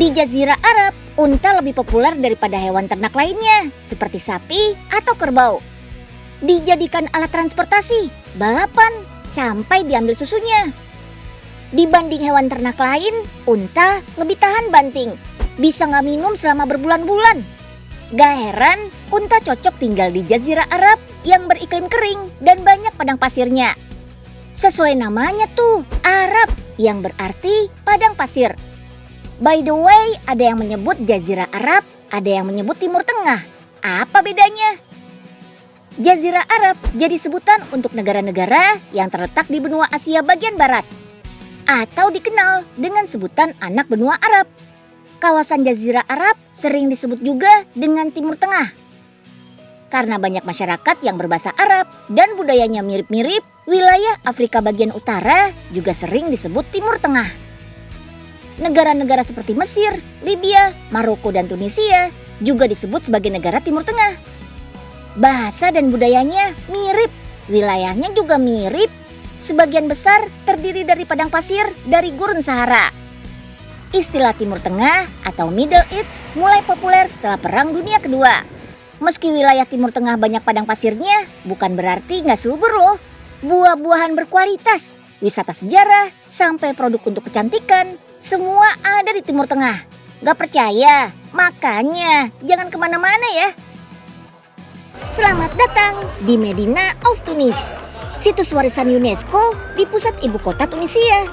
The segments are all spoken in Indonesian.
Di Jazirah Arab, unta lebih populer daripada hewan ternak lainnya, seperti sapi atau kerbau. Dijadikan alat transportasi, balapan, sampai diambil susunya. Dibanding hewan ternak lain, unta lebih tahan banting, bisa nggak minum selama berbulan-bulan. Gak heran, unta cocok tinggal di Jazirah Arab yang beriklim kering dan banyak padang pasirnya. Sesuai namanya tuh, Arab, yang berarti padang pasir. By the way, ada yang menyebut Jazirah Arab, ada yang menyebut Timur Tengah. Apa bedanya? Jazirah Arab jadi sebutan untuk negara-negara yang terletak di benua Asia bagian barat, atau dikenal dengan sebutan anak benua Arab. Kawasan Jazirah Arab sering disebut juga dengan Timur Tengah. Karena banyak masyarakat yang berbahasa Arab dan budayanya mirip-mirip, wilayah Afrika bagian utara juga sering disebut Timur Tengah. Negara-negara seperti Mesir, Libya, Maroko, dan Tunisia juga disebut sebagai negara Timur Tengah. Bahasa dan budayanya mirip, wilayahnya juga mirip. Sebagian besar terdiri dari padang pasir dari gurun Sahara. Istilah Timur Tengah atau Middle East mulai populer setelah Perang Dunia Kedua. Meski wilayah Timur Tengah banyak padang pasirnya, bukan berarti nggak subur loh. Buah-buahan berkualitas, wisata sejarah, sampai produk untuk kecantikan, semua ada di Timur Tengah. Gak percaya? Makanya jangan kemana-mana ya. Selamat datang di Medina of Tunis, situs warisan UNESCO di pusat ibu kota Tunisia.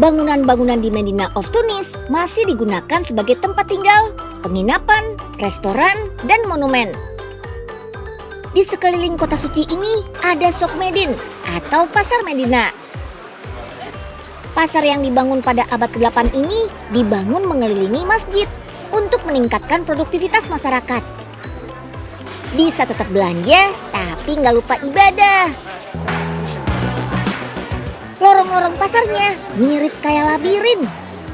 Bangunan-bangunan di Medina of Tunis masih digunakan sebagai tempat tinggal, penginapan, restoran, dan monumen. Di sekeliling kota suci ini ada Sok Medin atau Pasar Medina. Pasar yang dibangun pada abad ke-8 ini dibangun mengelilingi masjid untuk meningkatkan produktivitas masyarakat. Bisa tetap belanja, tapi nggak lupa ibadah. Lorong-lorong pasarnya mirip kayak labirin.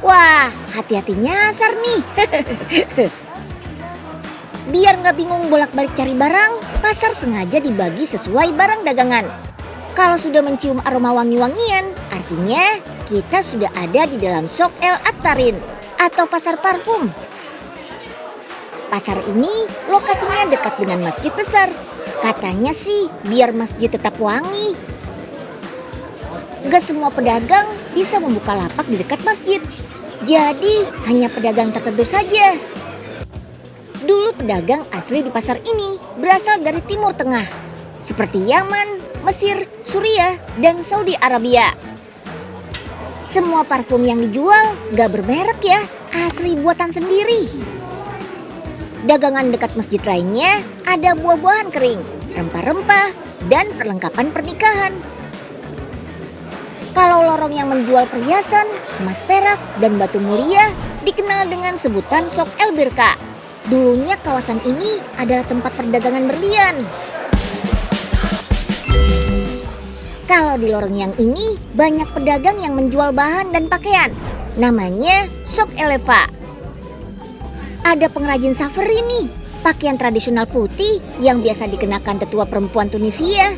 Wah, hati-hati nyasar nih. Biar nggak bingung bolak-balik cari barang, pasar sengaja dibagi sesuai barang dagangan. Kalau sudah mencium aroma wangi-wangian, artinya kita sudah ada di dalam Sok El Attarin atau pasar parfum. Pasar ini lokasinya dekat dengan masjid besar. Katanya sih biar masjid tetap wangi. Gak semua pedagang bisa membuka lapak di dekat masjid. Jadi hanya pedagang tertentu saja. Dulu pedagang asli di pasar ini berasal dari Timur Tengah, seperti Yaman, Mesir, Suriah, dan Saudi Arabia. Semua parfum yang dijual gak bermerek ya, asli buatan sendiri. Dagangan dekat masjid lainnya ada buah-buahan kering, rempah-rempah, dan perlengkapan pernikahan. Kalau lorong yang menjual perhiasan, emas perak, dan batu mulia dikenal dengan sebutan Sok El Birka. Dulunya kawasan ini adalah tempat perdagangan berlian. Kalau di lorong yang ini banyak pedagang yang menjual bahan dan pakaian. Namanya Sok Eleva. Ada pengrajin safari nih, pakaian tradisional putih yang biasa dikenakan tetua perempuan Tunisia.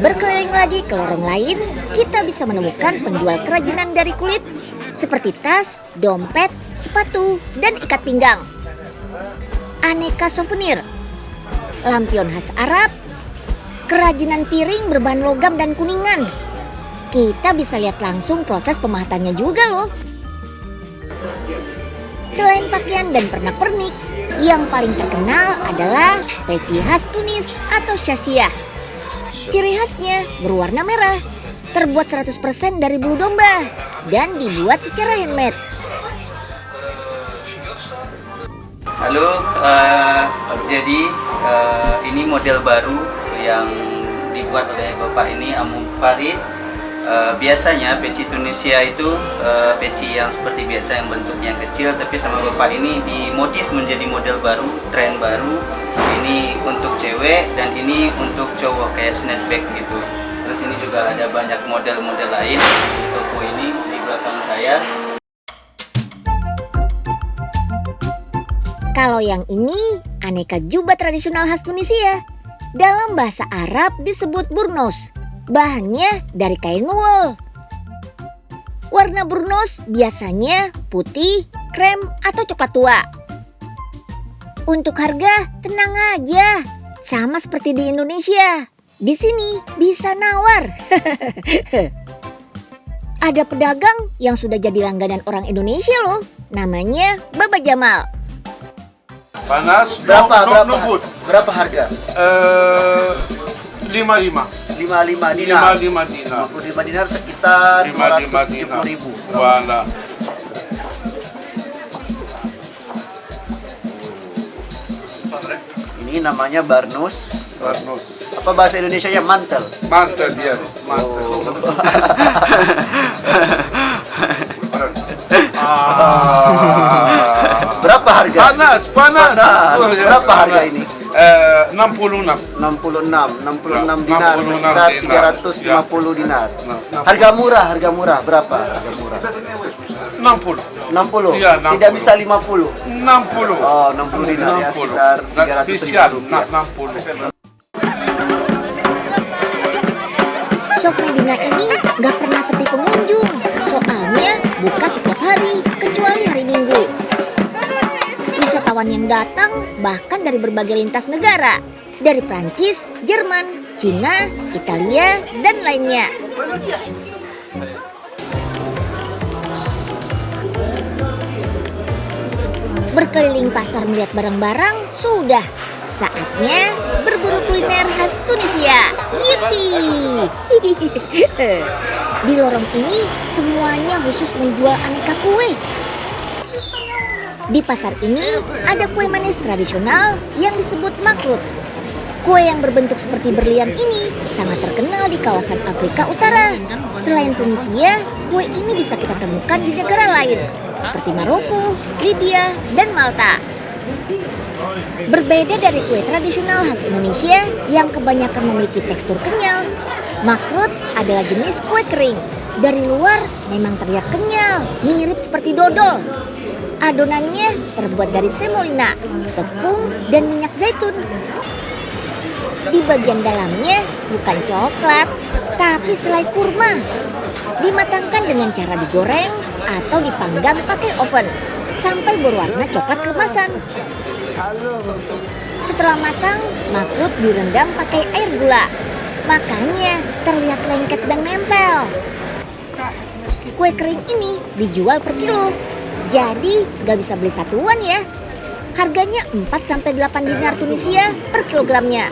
Berkeliling lagi ke lorong lain, kita bisa menemukan penjual kerajinan dari kulit seperti tas, dompet, sepatu, dan ikat pinggang. Aneka souvenir, lampion khas Arab, kerajinan piring berbahan logam dan kuningan. Kita bisa lihat langsung proses pemahatannya juga loh. Selain pakaian dan pernak-pernik, yang paling terkenal adalah peci khas Tunis atau syasiah. Ciri khasnya berwarna merah, terbuat 100% dari bulu domba, dan dibuat secara handmade. Halo, jadi ini model baru yang dibuat oleh Bapak ini Amu Farid. Biasanya peci Tunisia itu peci yang seperti biasa yang bentuknya kecil, tapi sama Bapak ini dimodif menjadi model baru, tren baru. Ini untuk cewek dan ini untuk cowok kayak snapback gitu. Terus ini juga ada banyak model-model lain di toko ini di belakang saya. Kalau yang ini aneka jubah tradisional khas Tunisia. Dalam bahasa Arab disebut burnos. Bahannya dari kain wool. Warna burnos biasanya putih, krem, atau coklat tua. Untuk harga, tenang aja. Sama seperti di Indonesia. Di sini bisa nawar. Ada pedagang yang sudah jadi langganan orang Indonesia loh. Namanya Baba Jamal. Panas, Berapa harga? 55 55 dinar. 55 dinar. 55 dinar sekitar 55 dinar. 270.000. Wala. Ini namanya barnus. Barnus. Apa bahasa Indonesianya? Mantel. Mantel, yes. Mantel. Berapa harga? Panas. Oh, ya, Berapa harga panas. ini? 66. 66 dinar 66 sekitar dinar. 350 dinar. Nah, Harga murah berapa? Harga murah. 60. 60. Iya, 60. Tidak bisa 50. 60. Oh, 60 dinar ya, sekitar Nah, 300 spesial. ribu rupiah. 60. Shop Medina ini nggak pernah sepi pengunjung. Soalnya buka setiap hari, kecuali hari Minggu. Wisatawan yang datang bahkan dari berbagai lintas negara. Dari Prancis, Jerman, Cina, Italia, dan lainnya. Berkeliling pasar melihat barang-barang sudah. Saatnya berburu kuliner khas Tunisia. Yippee! Di lorong ini semuanya khusus menjual aneka kue. Di pasar ini ada kue manis tradisional yang disebut makrut. Kue yang berbentuk seperti berlian ini sangat terkenal di kawasan Afrika Utara. Selain Tunisia, kue ini bisa kita temukan di negara lain seperti Maroko, Libya, dan Malta. Berbeda dari kue tradisional khas Indonesia yang kebanyakan memiliki tekstur kenyal, makruts adalah jenis kue kering. Dari luar memang terlihat kenyal, mirip seperti dodol. Adonannya terbuat dari semolina, tepung, dan minyak zaitun. Di bagian dalamnya bukan coklat, tapi selai kurma. Dimatangkan dengan cara digoreng atau dipanggang pakai oven sampai berwarna coklat keemasan. Setelah matang, makrut direndam pakai air gula. Makanya terlihat lengket dan nempel. Kue kering ini dijual per kilo. Jadi gak bisa beli satuan ya. Harganya 4-8 dinar Tunisia per kilogramnya.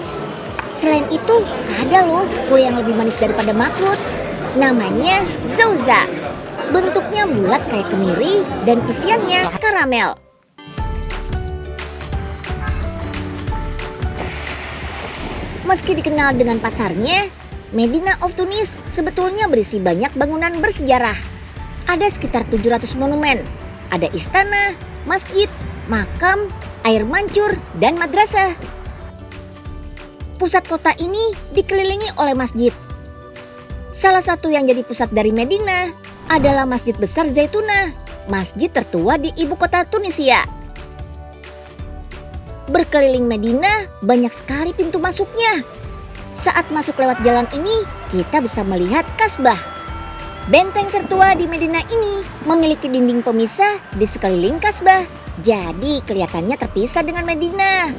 Selain itu, ada loh kue yang lebih manis daripada makrut. Namanya zouza. Bentuknya bulat kayak kemiri dan isiannya karamel. Meski dikenal dengan pasarnya, Medina of Tunis sebetulnya berisi banyak bangunan bersejarah. Ada sekitar 700 monumen. Ada istana, masjid, makam, air mancur, dan madrasah. Pusat kota ini dikelilingi oleh masjid. Salah satu yang jadi pusat dari Medina adalah Masjid Besar Zaitunah, masjid tertua di ibu kota Tunisia. Berkeliling Medina banyak sekali pintu masuknya. Saat masuk lewat jalan ini, kita bisa melihat Kasbah. Benteng tertua di Medina ini memiliki dinding pemisah di sekeliling Kasbah, jadi kelihatannya terpisah dengan Medina.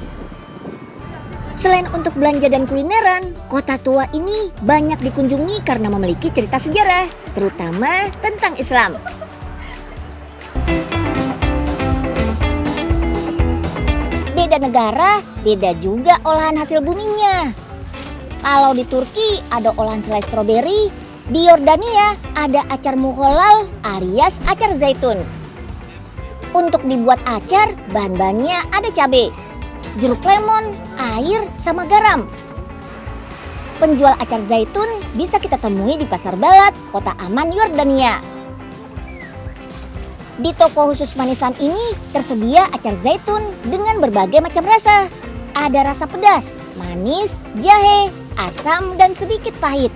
Selain untuk belanja dan kulineran, kota tua ini banyak dikunjungi karena memiliki cerita sejarah, terutama tentang Islam. Beda negara, beda juga olahan hasil buminya. Kalau di Turki ada olahan selai stroberi, di Yordania ada acar muholal alias acar zaitun. Untuk dibuat acar, bahan-bahannya ada cabai, jeruk lemon, air, sama garam. Penjual acar zaitun bisa kita temui di Pasar Balat, Kota Aman, Yordania. Di toko khusus manisan ini tersedia acar zaitun dengan berbagai macam rasa. Ada rasa pedas, manis, jahe, asam, dan sedikit pahit.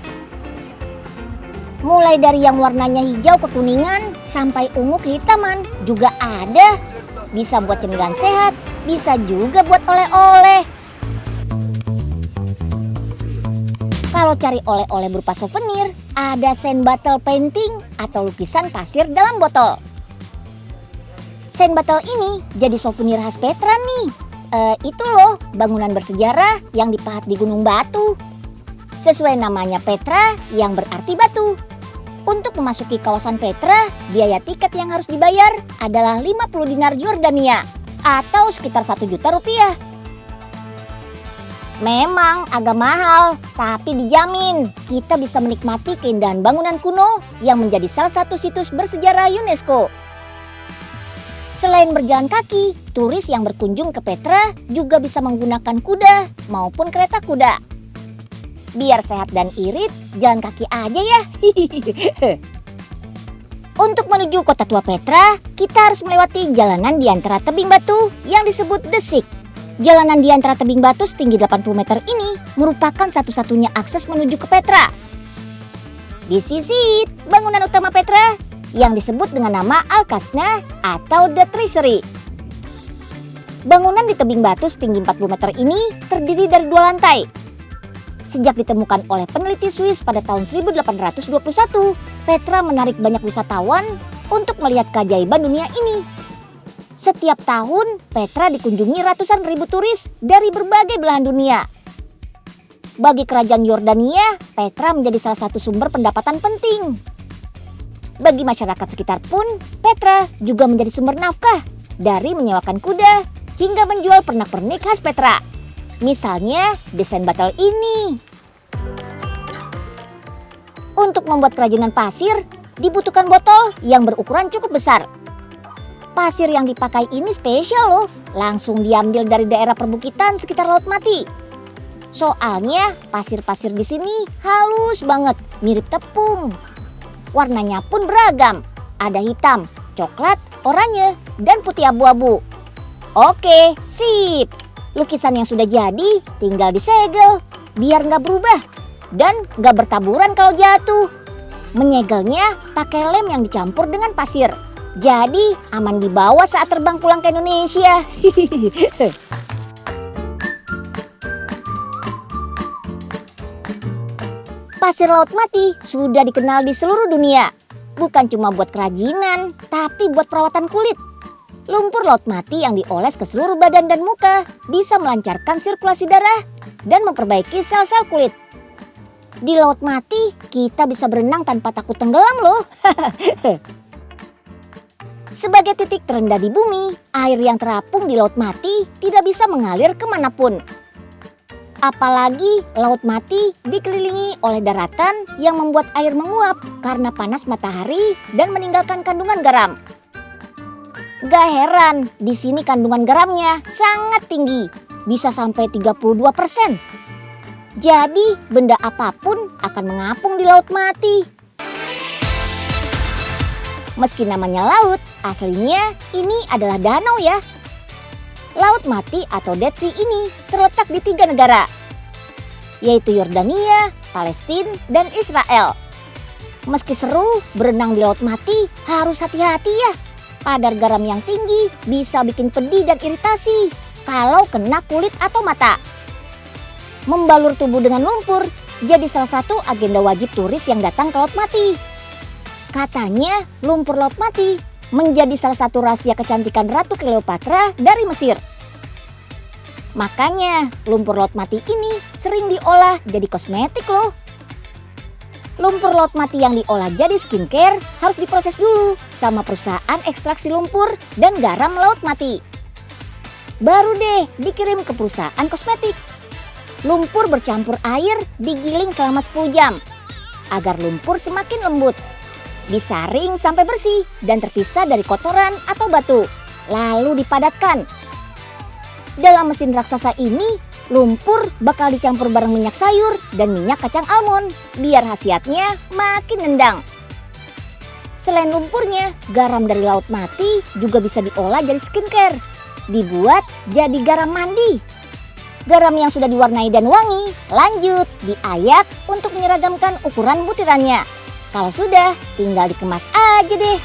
Mulai dari yang warnanya hijau kekuningan sampai ungu kehitaman juga ada. Bisa buat cemilan sehat, bisa juga buat oleh-oleh. Kalau cari oleh-oleh berupa souvenir, ada sand bottle painting atau lukisan pasir dalam botol. Sand bottle ini jadi souvenir khas Petra nih. Itu loh bangunan bersejarah yang dipahat di Gunung Batu. Sesuai namanya Petra yang berarti batu. Untuk memasuki kawasan Petra, biaya tiket yang harus dibayar adalah 50 dinar Yordania atau sekitar 1 juta rupiah. Memang agak mahal, tapi dijamin kita bisa menikmati keindahan bangunan kuno yang menjadi salah satu situs bersejarah UNESCO. Selain berjalan kaki, turis yang berkunjung ke Petra juga bisa menggunakan kuda maupun kereta kuda. Biar sehat dan irit, jalan kaki aja ya. Untuk menuju kota tua Petra, kita harus melewati jalanan di antara tebing batu yang disebut desik. Jalanan di antara tebing batu setinggi 80 meter ini merupakan satu-satunya akses menuju ke Petra. Di sisi bangunan utama Petra yang disebut dengan nama Al-Kasna atau The Treasury. Bangunan di tebing batu setinggi 40 meter ini terdiri dari 2 lantai. Sejak ditemukan oleh peneliti Swiss pada tahun 1821, Petra menarik banyak wisatawan untuk melihat keajaiban dunia ini. Setiap tahun, Petra dikunjungi ratusan ribu turis dari berbagai belahan dunia. Bagi kerajaan Yordania, Petra menjadi salah satu sumber pendapatan penting. Bagi masyarakat sekitar pun, Petra juga menjadi sumber nafkah dari menyewakan kuda hingga menjual pernak-pernik khas Petra. Misalnya desain botol ini. Untuk membuat kerajinan pasir, dibutuhkan botol yang berukuran cukup besar. Pasir yang dipakai ini spesial loh, langsung diambil dari daerah perbukitan sekitar Laut Mati. Soalnya pasir-pasir di sini halus banget, mirip tepung. Warnanya pun beragam, ada hitam, coklat, oranye, dan putih abu-abu. Oke, sip. Lukisan yang sudah jadi tinggal disegel biar nggak berubah dan nggak bertaburan kalau jatuh. Menyegelnya pakai lem yang dicampur dengan pasir. Jadi aman dibawa saat terbang pulang ke Indonesia. Pasir Laut Mati sudah dikenal di seluruh dunia. Bukan cuma buat kerajinan, tapi buat perawatan kulit. Lumpur Laut Mati yang dioles ke seluruh badan dan muka bisa melancarkan sirkulasi darah dan memperbaiki sel-sel kulit. Di Laut Mati kita bisa berenang tanpa takut tenggelam loh. Sebagai titik terendah di bumi, air yang terapung di Laut Mati tidak bisa mengalir kemanapun. Apalagi Laut Mati dikelilingi oleh daratan yang membuat air menguap karena panas matahari dan meninggalkan kandungan garam. Gak heran, di sini kandungan garamnya sangat tinggi, bisa sampai 32%. Jadi benda apapun akan mengapung di Laut Mati. Meski namanya laut, aslinya ini adalah danau ya. Laut Mati atau Dead Sea ini terletak di 3 negara, yaitu Yordania, Palestina, dan Israel. Meski seru, berenang di Laut Mati harus hati-hati ya. Kadar garam yang tinggi bisa bikin pedih dan iritasi kalau kena kulit atau mata. Membalur tubuh dengan lumpur jadi salah satu agenda wajib turis yang datang ke Laut Mati. Katanya lumpur Laut Mati menjadi salah satu rahasia kecantikan Ratu Cleopatra dari Mesir. Makanya lumpur Laut Mati ini sering diolah jadi kosmetik loh. Lumpur Laut Mati yang diolah jadi skincare harus diproses dulu sama perusahaan ekstraksi lumpur dan garam Laut Mati. Baru deh dikirim ke perusahaan kosmetik. Lumpur bercampur air digiling selama 10 jam agar lumpur semakin lembut. Disaring sampai bersih dan terpisah dari kotoran atau batu, lalu dipadatkan. Dalam mesin raksasa ini, lumpur bakal dicampur bareng minyak sayur dan minyak kacang almond biar khasiatnya makin nendang. Selain lumpurnya, garam dari Laut Mati juga bisa diolah jadi skincare. Dibuat jadi garam mandi. Garam yang sudah diwarnai dan wangi lanjut diayak untuk menyeragamkan ukuran butirannya. Kalau sudah, tinggal dikemas aja deh.